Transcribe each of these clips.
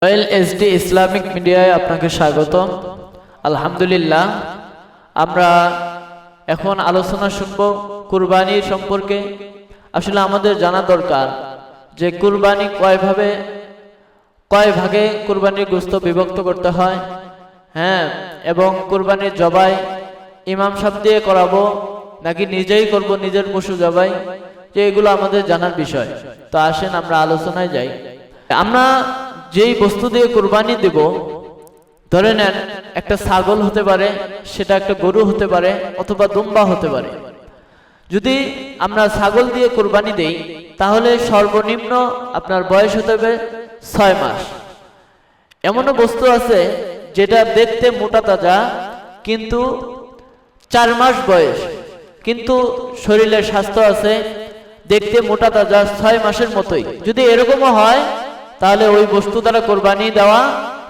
Royal SD Islamic মিডিয়ায় আপনাকে স্বাগত। আলহামদুলিল্লাহ, আমরা এখন আলোচনা শুনব কুরবানির সম্পর্কে। আসলে আমাদের জানা দরকার যে কুরবানি কয় ভাগে কুরবানির গোশত বিভক্ত করতে হয়, এবং কুরবানির জবাই ইমাম সাহেব দিয়ে করাবো নাকি নিজেই করব, নিজের পশু জবাই, যে এগুলো আমাদের জানার বিষয়। তো আসেন আমরা আলোচনায় যাই। আমরা যেই বস্তু দিয়ে কুরবানি দেব, ধরে নেন একটা ছাগল হতে পারে, সেটা একটা গরু হতে পারে, অথবা দুম্বা হতে পারে। যদি আমরা ছাগল দিয়ে কুরবানি দেই তাহলে সর্বনিম্ন আপনার বয়স হতে হবে 6 মাস। এমনও বস্তু আছে যেটা দেখতে মোটা তাজা কিন্তু 4 মাস বয়স, কিন্তু শরীরের স্বাস্থ্য আছে, দেখতে মোটা তাজা 6 মাসের মতোই। যদি এরকমও হয় তাহলে ওই বস্তু দ্বারা কোরবানি দেওয়া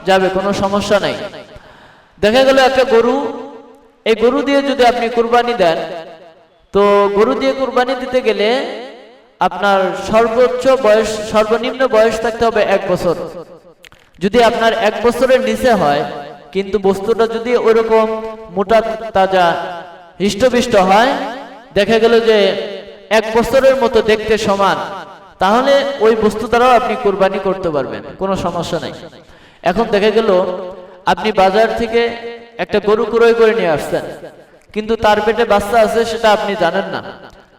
যাবে, কোনো সমস্যা নাই। দেখা গেল একটা গরু, এই গরু দিয়ে যদি আপনি কুরবানি দেন, তো গরু দিয়ে কুরবানি দিতে গেলে আপনার সর্বনিম্ন বয়স থাকতে হবে 1 বছর। যদি আপনার 1 বছরের নিচে হয় কিন্তু বস্তুটা যদি ওইরকম মোটা তাজা হৃষ্টপুষ্ট হয়, দেখা গেল যে 1 বছরের মতো দেখতে সমান, তাহলে ওই বস্তু দ্বারাও আপনি কুরবানি করতে পারবেন, কোনো সমস্যা নাই। এখন দেখা গেল আপনি বাজার থেকে একটা গরু ক্রয় করে নিয়ে আসছেন, কিন্তু তার পেটে বাচ্চা আছে সেটা আপনি জানেন না।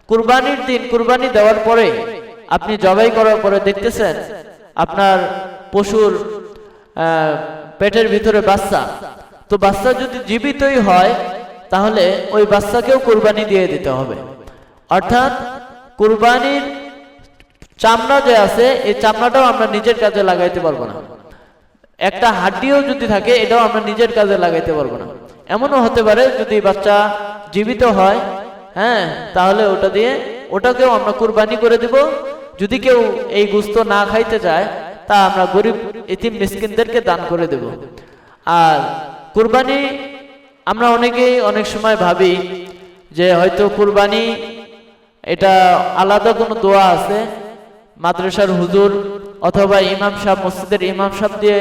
কুরবানির দিন কুরবানি দেওয়ার পরে আপনি জবাই করার পরে দেখতেছেন আপনার পশুর পেটের ভিতরে বাচ্চা। তো বাচ্চা যদি জীবিতই হয় তাহলে ওই বাচ্চাকেও কুরবানি দিয়ে দিতে হবে। অর্থাৎ কুরবানির চামড়া যে আছে, এই চামড়াটাও আমরা নিজের কাজে লাগাইতে পারবো না। একটা হাড্ডিও যদি থাকে, এটাও আমরা নিজের কাজে লাগাইতে পারবো না। এমনও হতে পারে যদি বাচ্চা জীবিত হয়, তাহলে ওটাকেও আমরা কুরবানি করে দিব। যদি কেউ এই গোশত না খাইতে চায়, তা আমরা গরিব এতিম মিসকিনদেরকে দান করে দেব। আর কুরবানি আমরা অনেকেই অনেক সময় ভাবি যে হয়তো কুরবানি এটা আলাদা কোনো দোয়া আছে, মাদ্রাসার হুজুর অথবা ইমাম সাহেব, মসজিদের ইমাম সাহেব দিয়ে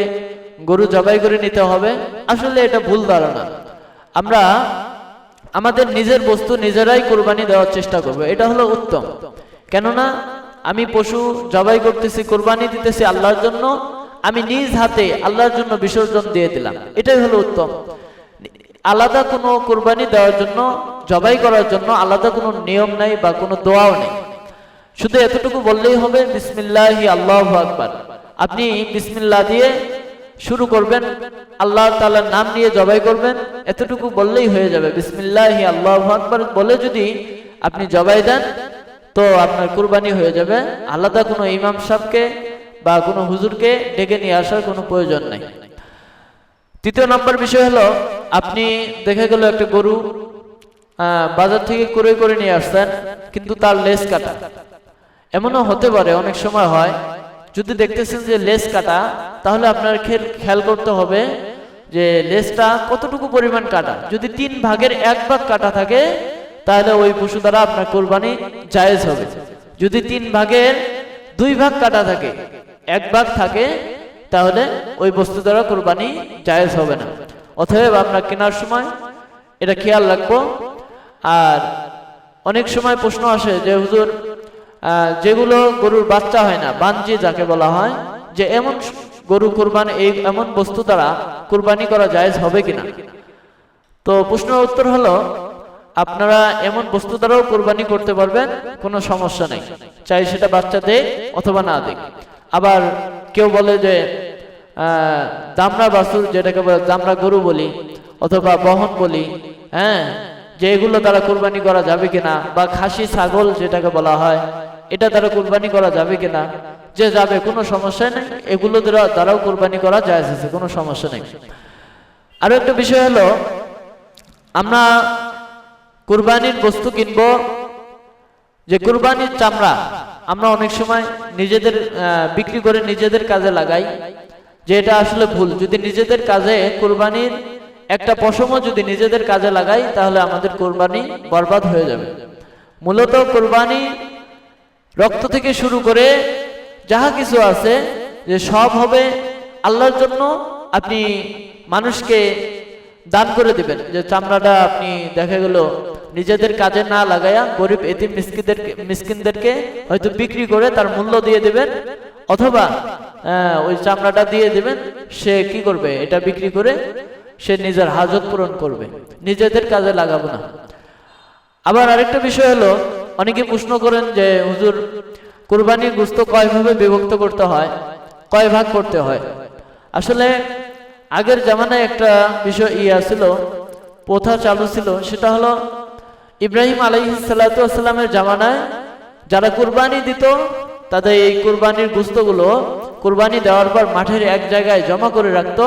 গরু জবাই করে নিতে হবে। আসলে এটা ভুল ধারণা। আমরা আমাদের নিজের বস্তু নিজেরাই কুরবানি দেওয়ার চেষ্টা করব, এটা হলো উত্তম। কেননা আমি পশু জবাই করতেছি, কুরবানি দিতেছি আল্লাহর জন্য, আমি নিজ হাতে আল্লাহর জন্য বিসর্জন দিয়ে দিলাম, এটাই হলো উত্তম। আলাদা কোনো কুরবানি দেওয়ার জন্য, জবাই করার জন্য আলাদা কোনো নিয়ম নাই বা কোনো দোয়াও নেই। শুধু এতটুকু বললেই হবে, বিসমিল্লাহি আল্লাহু আকবার। আপনি বিসমিল্লাহ দিয়ে শুরু করবেন, আল্লাহ তাআলার নাম নিয়ে জবাই করবেন, এতটুকু বললেই হয়ে যাবে। বিসমিল্লাহি আল্লাহু আকবার বলে যদি আপনি জবাই দেন তো আপনার কুরবানি হয়ে যাবে। আলাদা কোনো ইমাম সাহেবকে বা কোনো হুজুরকে ডেকে নিয়ে আসার কোনো প্রয়োজন নাই। তৃতীয় নম্বর বিষয় হলো, আপনি দেখা গেল একটা গরু বাজার থেকে ক্রয় করে নিয়ে আসছেন, কিন্তু তার লেজ কাটা। এমনও হতে পারে, অনেক সময় হয়, যদি দেখতেছেন যে লেজ কাটা, তাহলে আপনার খেয়াল করতে হবে যে লেজটা কতটুকু পরিমাণ কাটা। যদি 3 ভাগের 1 ভাগ কাটা থাকে তাহলে ওই পশু দ্বারা আপনার কুরবানি জায়েজ হবে। যদি 3 ভাগের 2 ভাগ কাটা থাকে, 1 ভাগ থাকে, তাহলে ওই বস্তু দ্বারা কুরবানি জায়েজ হবে না। অতএব আপনার কেনার সময় এটা খেয়াল রাখবো। আর অনেক সময় প্রশ্ন আসে যে হুজুর, যেগুলো গরুর বাচ্চা হয় না, বানজি যাকে বলা হয়, যে এমন গরু কুরবানি, এমন বস্তু দ্বারা কুরবানি করা জায়েজ হবে কিনা। তো প্রশ্নের উত্তর হলো, আপনারা এমন বস্তু দ্বারাও কুরবানি করতে পারবেন, কোনো সমস্যা নেই, চাই সেটা বাচ্চা দেখ অথবা না দেখ। আবার কেউ বলে যে দামড়া বাছুর, যেটাকে দামড়া গরু বলি অথবা বহন বলি, যে এগুলো দ্বারা কুরবানি করা যাবে কিনা, বা খাসি ছাগল যেটাকে বলা হয়, এটা দ্বারা কুরবানি করা যাবে কিনা। যে যাবে, কোনো সমস্যা নেই, এগুলো দ্বারাও কুরবানি করা জায়েজ আছে, কোনো সমস্যা নেই। আরো একটা বিষয় হলো, আমরা কুরবানির বস্তু কিনবো, যে কুরবানির চামড়া আমরা অনেক সময় নিজেদের বিক্রি করে নিজেদের কাজে লাগাই, যে এটা আসলে ভুল। যদি নিজেদের কাজে কুরবানির একটা পশমও যদি নিজেদের কাজে লাগাই, তাহলে আমাদের কুরবানি বরবাদ হয়ে যাবে। মূলত কুরবানি রক্ত থেকে শুরু করে যাহা কিছু আছে, যে সব হবে আল্লাহর জন্য আপনি মানুষকে দান করে দিবেন। যে চামড়াটা আপনি দেখা গেল নিজেদের কাজে না লাগায়া গরিব এতিম মিসকিনদেরকে হয়তো বিক্রি করে তার মূল্য দিয়ে দিবেন, অথবা ওই চামড়াটা দিয়ে দিবেন, সে কি করবে, এটা বিক্রি করে সে নিজের হাজত পূরণ করবে, নিজেদের কাজে লাগাবো না। আবার আরেকটা বিষয় হলো, অনেকে প্রশ্ন করেন যে হুজুর কুরবানির গোশত কয় ভাবে বিভক্ত করতে হয়, কয় ভাগ করতে হয়। আসলে আগের জামানায় একটা বিষয় ছিল, প্রথা চালু ছিল, সেটা হলো ইব্রাহিম আলাইহিস সালাতু ওয়াস সালামের জামানায় যারা কুরবানি দিত তাদের এই কুরবানির গোশতগুলো কুরবানি দেওয়ার পর মাঠের এক জায়গায় জমা করে রাখতো,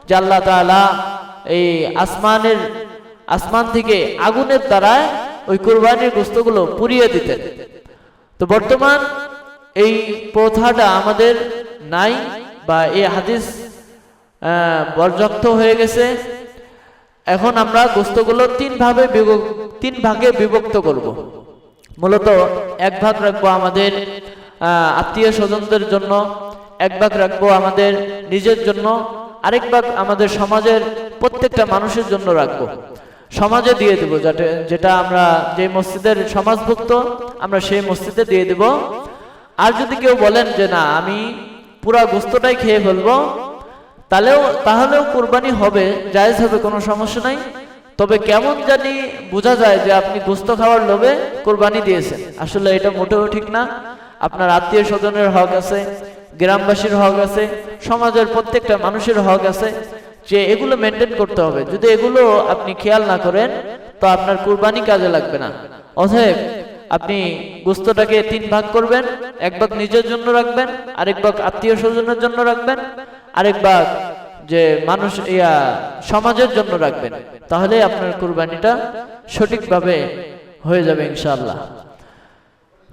যে আল্লাহ তাআলা এই আসমান থেকে আগুনের দ্বারা ওই কুরবানির গোশতগুলো পুড়িয়ে দিতেন। তো বর্তমান এই প্রথাটা আমাদের নাই, বা এই হাদিস বর্জক হয়ে গেছে। এখন আমরা গোশতগুলো তিন ভাগে বিভক্ত করব। মূলত এক ভাগ রাখবো আমাদের আত্মীয় স্বজনদের জন্য, এক ভাগ রাখবো আমাদের নিজের জন্য, আরেক ভাগ আমাদের সমাজের প্রত্যেকটা মানুষের জন্য রাখবো, সমাজে দিয়ে দেবো। যেটা আমরা যে মসজিদের সমাজভুক্ত আমরা সেই মসজিদে দিয়ে দেব। আর যদি কেউ বলেন যে না আমি পুরা গোশতটাই খেয়ে ফেলবো, তাহলেও কুরবানি হবে, জায়েজ হবে, কোনো সমস্যা নাই। তবে কেমন জানি বোঝা যায় যে আপনি গোশত খাওয়ার লোভে কুরবানি দিয়েছেন, আসলে এটা মোটেও ঠিক না। আপনার আত্মীয় স্বজনের হক আছে, গ্রামবাসীর হক আছে, সমাজের প্রত্যেকটা মানুষের হক আছে, যে এগুলো মেনটেন করতে হবে। যদি এগুলো আপনি খেয়াল না করেন তো আপনার কুরবানি কাজে লাগবে না। অতএব আপনি গোশতটাকে তিন ভাগ করবেন, এক ভাগ নিজের জন্য রাখবেন, আরেক ভাগ আত্মীয় স্বজনের জন্য রাখবেন, আরেক ভাগ যে মানুষ সমাজের জন্য রাখবেন। তাহলে আপনার কুরবানিটা সঠিকভাবে হয়ে যাবে ইনশাআল্লাহ।